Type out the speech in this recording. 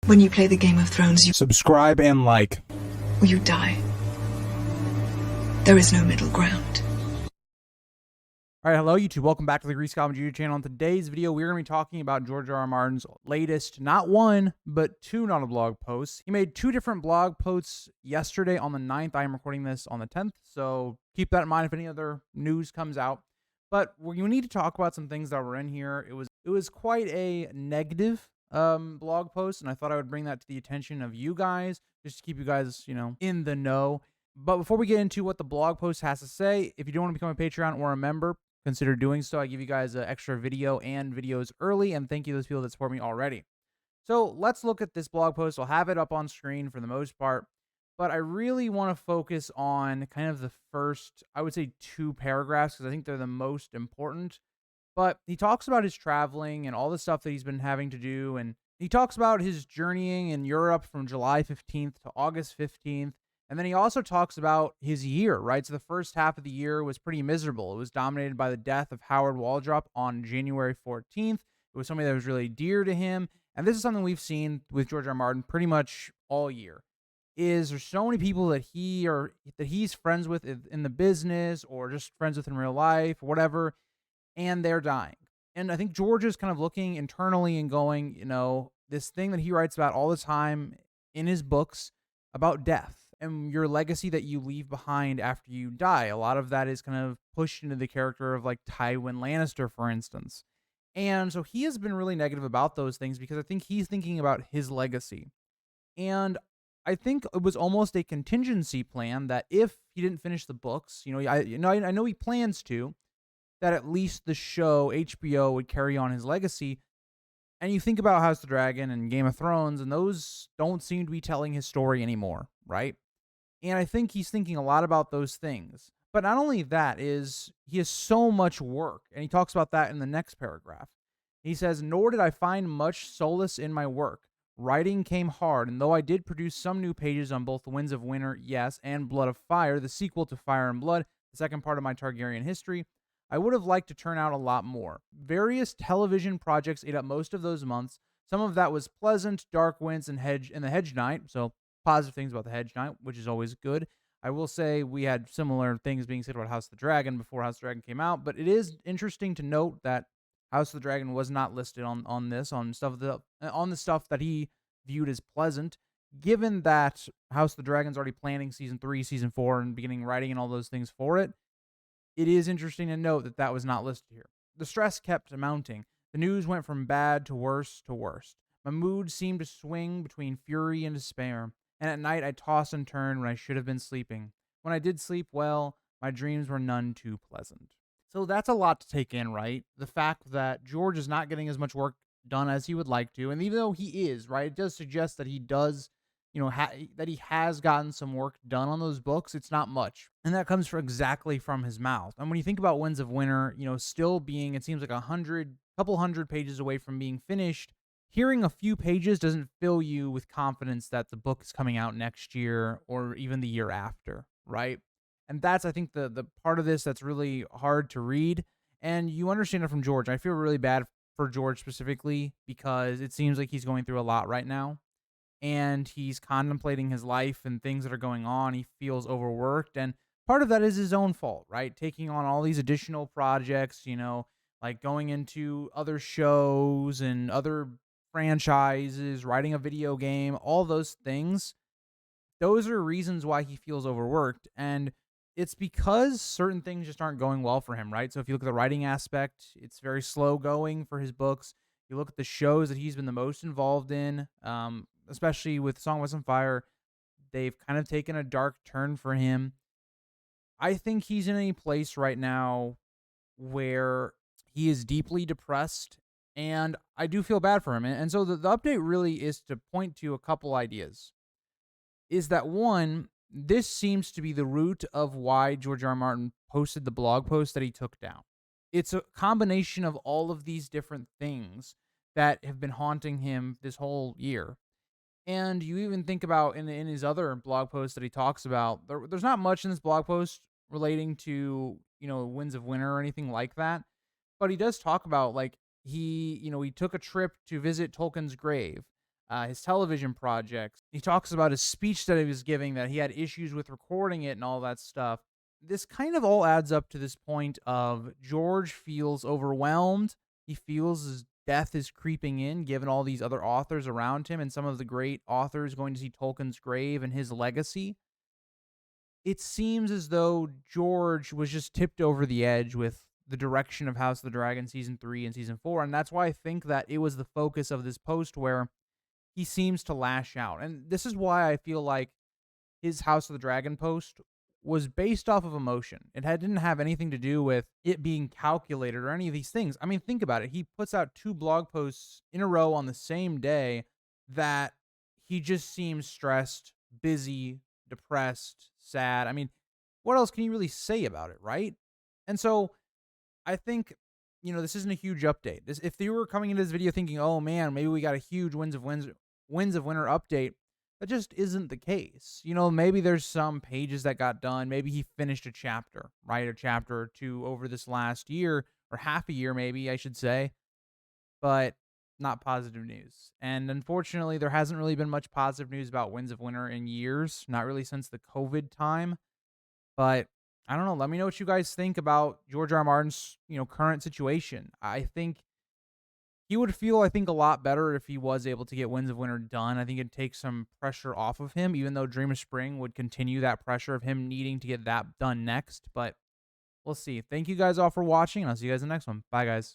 When you play the Game of Thrones, you Subscribe and like. or you die. There is no middle ground. All right, hello YouTube. Welcome back to the Grease Goblin YouTube channel. In today's video, we're going to be talking about George R.R. Martin's latest, not one, but two not a blog posts. He made two different blog posts yesterday on the 9th. I am recording this on the 10th, so keep that in mind if any other news comes out. But we need to talk about some things that were in here. It was quite a negative blog post, and I thought I would bring that to the attention of you guys, just to keep you guys, in the know. But before we get into what the blog post has to say, if you don't want to become a Patreon or a member, consider doing so. I give you guys an extra video and videos early, and thank you to those people that support me already. So let's look at this blog post. I'll have it up on screen for the most part, but I really want to focus on kind of the first, I would say, two paragraphs, because I think they're the most important. But he talks about his traveling and all the stuff that he's been having to do, and he talks about his journeying in Europe from July 15th to August 15th. And then he also talks about his year, right? So the first half of the year was pretty miserable. It was dominated by the death of Howard Waldrop on January 14th. It was somebody that was really dear to him. And this is something we've seen with George R. R. Martin pretty much all year. There's so many people that he's friends with in the business, or just friends with in real life, or whatever, and they're dying. And I think George is kind of looking internally and going, this thing that he writes about all the time in his books about death and your legacy that you leave behind after you die. A lot of that is kind of pushed into the character of like Tywin Lannister, for instance. And so he has been really negative about those things because I think he's thinking about his legacy. And I think it was almost a contingency plan that if he didn't finish the books, I know he plans to, that at least the show, HBO, would carry on his legacy. And you think about House of the Dragon and Game of Thrones, and those don't seem to be telling his story anymore, right? And I think he's thinking a lot about those things. But not only that, he has so much work, and he talks about that in the next paragraph. He says, "Nor did I find much solace in my work. Writing came hard, and though I did produce some new pages on both Winds of Winter, yes, and Blood of Fire, the sequel to Fire and Blood, the second part of my Targaryen history, I would have liked to turn out a lot more. Various television projects ate up most of those months. Some of that was pleasant, Dark Winds and the Hedge Knight, so positive things about the Hedge Knight, which is always good. I will say we had similar things being said about House of the Dragon before House of the Dragon came out, but it is interesting to note that House of the Dragon was not listed on the stuff that he viewed as pleasant, given that House of the Dragon's already planning season 3, season 4, and beginning writing and all those things for it. It is interesting to note that that was not listed here. The stress kept mounting. The news went from bad to worse to worst. My mood seemed to swing between fury and despair, and at night I tossed and turned when I should have been sleeping. When I did sleep well, my dreams were none too pleasant." So that's a lot to take in, right? The fact that George is not getting as much work done as he would like to, and even though he is, right, it does suggest that he does, that he has gotten some work done on those books. It's not much, and that comes exactly from his mouth. And when you think about Winds of Winter, still being, it seems like couple hundred pages away from being finished, hearing a few pages doesn't fill you with confidence that the book is coming out next year or even the year after, right? And that's, I think, the part of this that's really hard to read. And you understand it from George. I feel really bad for George specifically because it seems like he's going through a lot right now. And he's contemplating his life and things that are going on. He feels overworked. And part of that is his own fault, right? Taking on all these additional projects, like going into other shows and other franchises, writing a video game, all those things. Those are reasons why he feels overworked. And it's because certain things just aren't going well for him, right? So if you look at the writing aspect, it's very slow going for his books. You look at the shows that he's been the most involved in, especially with Song of Ice and Fire, they've kind of taken a dark turn for him. I think he's in a place right now where he is deeply depressed, and I do feel bad for him. And so the update really is to point to a couple ideas. Is that one, this seems to be the root of why George R. R. Martin posted the blog post that he took down. It's a combination of all of these different things that have been haunting him this whole year. And you even think about in his other blog posts that he talks about, there's not much in this blog post relating to, Winds of Winter or anything like that. But he does talk about, like, he took a trip to visit Tolkien's grave. his television projects. He talks about his speech that he was giving, that he had issues with recording it and all that stuff. This kind of all adds up to this point of George feels overwhelmed. He feels his death is creeping in, given all these other authors around him and some of the great authors going to see Tolkien's grave and his legacy. It seems as though George was just tipped over the edge with the direction of House of the Dragon season 3 and season 4, and that's why I think that it was the focus of this post where he seems to lash out. And this is why I feel like his House of the Dragon post was based off of emotion. Didn't have anything to do with it being calculated or any of these things. I mean, think about it. He puts out 2 blog posts in a row on the same day that he just seems stressed, busy, depressed, sad. I mean, what else can you really say about it, right? And so I think, this isn't a huge update. If you were coming into this video thinking, "Oh man, maybe we got a huge Winds of Winter update," that just isn't the case. Maybe there's some pages that got done. Maybe he finished a chapter, right? A chapter or two over this last year, or half a year, maybe I should say, but not positive news. And unfortunately, there hasn't really been much positive news about Winds of Winter in years, not really since the COVID time. But I don't know. Let me know what you guys think about George R. R. Martin's, current situation. I think he would feel, a lot better if he was able to get Winds of Winter done. I think it'd take some pressure off of him, even though Dream of Spring would continue that pressure of him needing to get that done next. But we'll see. Thank you guys all for watching, and I'll see you guys in the next one. Bye, guys.